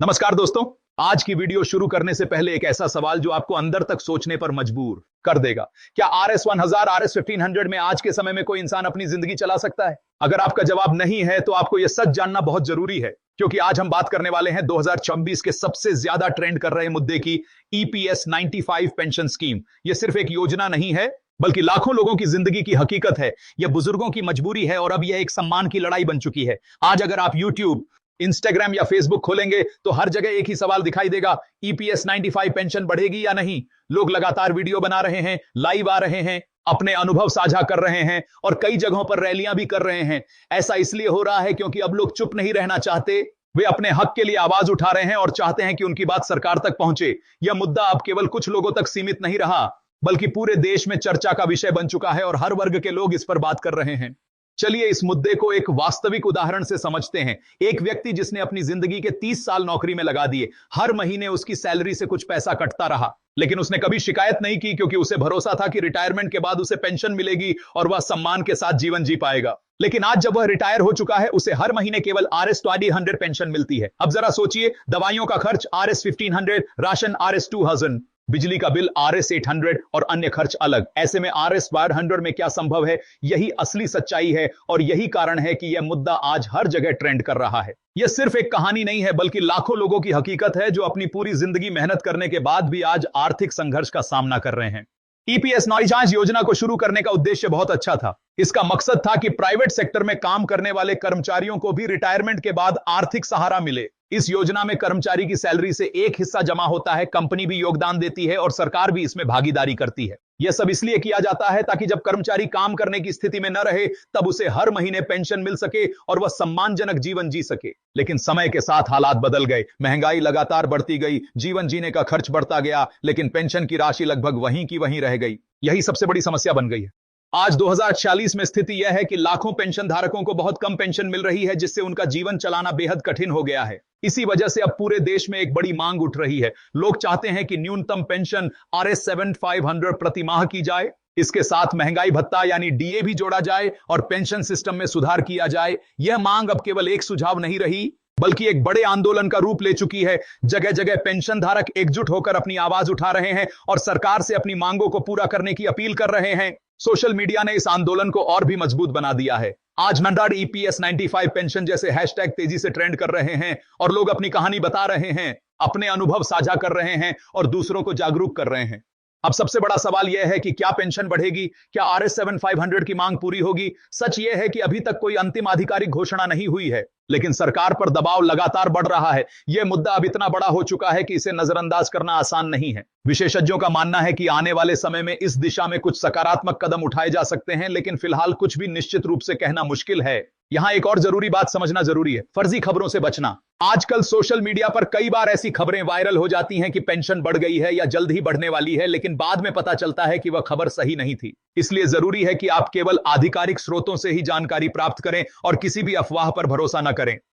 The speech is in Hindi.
नमस्कार दोस्तों। आज की वीडियो शुरू करने से पहले एक ऐसा सवाल जो आपको अंदर तक सोचने पर मजबूर कर देगा। क्या RS1000 RS1500 में आज के समय में कोई इंसान अपनी जिंदगी चला सकता है? अगर आपका जवाब नहीं है तो आपको यह सच जानना बहुत जरूरी है, क्योंकि आज हम बात करने वाले हैं 2026 के सबसे ज्यादा ट्रेंड कर रहे मुद्दे की, EPS 95 पेंशन स्कीम। यह सिर्फ एक योजना नहीं है, बल्कि लाखों लोगों की जिंदगी की हकीकत है। यह बुजुर्गों की मजबूरी है और अब यह एक सम्मान की लड़ाई बन चुकी है। आज अगर आप YouTube, इंस्टाग्राम या फेसबुक खोलेंगे तो हर जगह एक ही सवाल दिखाई देगा, EPS 95 पेंशन बढ़ेगी या नहीं। लोग लगातार वीडियो बना रहे हैं, लाइव आ रहे हैं, अपने अनुभव साझा कर रहे हैं और कई जगहों पर रैलियां भी कर रहे हैं। ऐसा इसलिए हो रहा है क्योंकि अब लोग चुप नहीं रहना चाहते। वे अपने हक के लिए आवाज उठा रहे हैं और चाहते हैं कि उनकी बात सरकार तक पहुंचे। यह मुद्दा अब केवल कुछ लोगों तक सीमित नहीं रहा, बल्कि पूरे देश में चर्चा का विषय बन चुका है और हर वर्ग के लोग इस पर बात कर रहे हैं। चलिए इस मुद्दे को एक वास्तविक उदाहरण से समझते हैं। एक व्यक्ति जिसने अपनी जिंदगी के 30 साल नौकरी में लगा दिए, हर महीने उसकी सैलरी से कुछ पैसा कटता रहा, लेकिन उसने कभी शिकायत नहीं की, क्योंकि उसे भरोसा था कि रिटायरमेंट के बाद उसे पेंशन मिलेगी और वह सम्मान के साथ जीवन जी पाएगा। लेकिन आज जब वह रिटायर हो चुका है, उसे हर महीने केवल RS2000 पेंशन मिलती है। अब जरा सोचिए, दवाइयों का खर्च RS1500, राशन RS2000, बिजली का बिल RS800 और अन्य खर्च अलग। ऐसे में RS1200 में क्या संभव है? यही असली सच्चाई है और यही कारण है कि यह मुद्दा आज हर जगह ट्रेंड कर रहा है। यह सिर्फ एक कहानी नहीं है, बल्कि लाखों लोगों की हकीकत है जो अपनी पूरी जिंदगी मेहनत करने के बाद भी आज आर्थिक संघर्ष का सामना कर रहे हैं। EPS 95 योजना को शुरू करने का उद्देश्य बहुत अच्छा था। इसका मकसद था कि प्राइवेट सेक्टर में काम करने वाले कर्मचारियों को भी रिटायरमेंट के बाद आर्थिक सहारा मिले। इस योजना में कर्मचारी की सैलरी से एक हिस्सा जमा होता है, कंपनी भी योगदान देती है और सरकार भी इसमें भागीदारी करती है। यह सब इसलिए किया जाता है ताकि जब कर्मचारी काम करने की स्थिति में न रहे, तब उसे हर महीने पेंशन मिल सके और वह सम्मानजनक जीवन जी सके। लेकिन समय के साथ हालात बदल गए, महंगाई लगातार बढ़ती गई, जीवन जीने का खर्च बढ़ता गया, लेकिन पेंशन की राशि लगभग वहीं की वहीं रह गई। यही सबसे बड़ी समस्या बन गई है। आज 2046 में स्थिति यह है कि लाखों पेंशन धारकों को बहुत कम पेंशन मिल रही है, जिससे उनका जीवन चलाना बेहद कठिन हो गया है। इसी वजह से अब पूरे देश में एक बड़ी मांग उठ रही है। लोग चाहते हैं कि न्यूनतम पेंशन RS7500 प्रति माह की जाए। इसके साथ महंगाई भत्ता यानी DA भी जोड़ा जाए और पेंशन सिस्टम में सुधार किया जाए। यह मांग अब केवल एक सुझाव नहीं रही, बल्कि एक बड़े आंदोलन का रूप ले चुकी है। जगह जगह पेंशन धारक एकजुट होकर अपनी आवाज उठा रहे हैं और सरकार से अपनी मांगों को पूरा करने की अपील कर रहे हैं। सोशल मीडिया ने इस आंदोलन को और भी मजबूत बना दिया है। आज नंदाड़ EPS 95 पेंशन जैसे हैशटैग तेजी से ट्रेंड कर रहे हैं और लोग अपनी कहानी बता रहे हैं, अपने अनुभव साझा कर रहे हैं और दूसरों को जागरूक कर रहे हैं। अब सबसे बड़ा सवाल यह है कि क्या पेंशन बढ़ेगी? क्या RS7500 की मांग पूरी होगी? सच यह है कि अभी तक कोई अंतिम आधिकारिक घोषणा नहीं हुई है, लेकिन सरकार पर दबाव लगातार बढ़ रहा है। यह मुद्दा अब इतना बड़ा हो चुका है कि इसे नजरअंदाज करना आसान नहीं है। विशेषज्ञों का मानना है कि आने वाले समय में इस दिशा में कुछ सकारात्मक कदम उठाए जा सकते हैं, लेकिन फिलहाल कुछ भी निश्चित रूप से कहना मुश्किल है। यहां एक और जरूरी बात समझना जरूरी है, फर्जी खबरों से बचना। आजकल सोशल मीडिया पर कई बार ऐसी खबरें वायरल हो जाती हैं कि पेंशन बढ़ गई है या जल्द ही बढ़ने वाली है, लेकिन बाद में पता चलता है कि वह खबर सही नहीं थी। इसलिए जरूरी है कि आप केवल आधिकारिक स्रोतों से ही जानकारी प्राप्त करें और किसी भी अफवाह पर भरोसा न करें।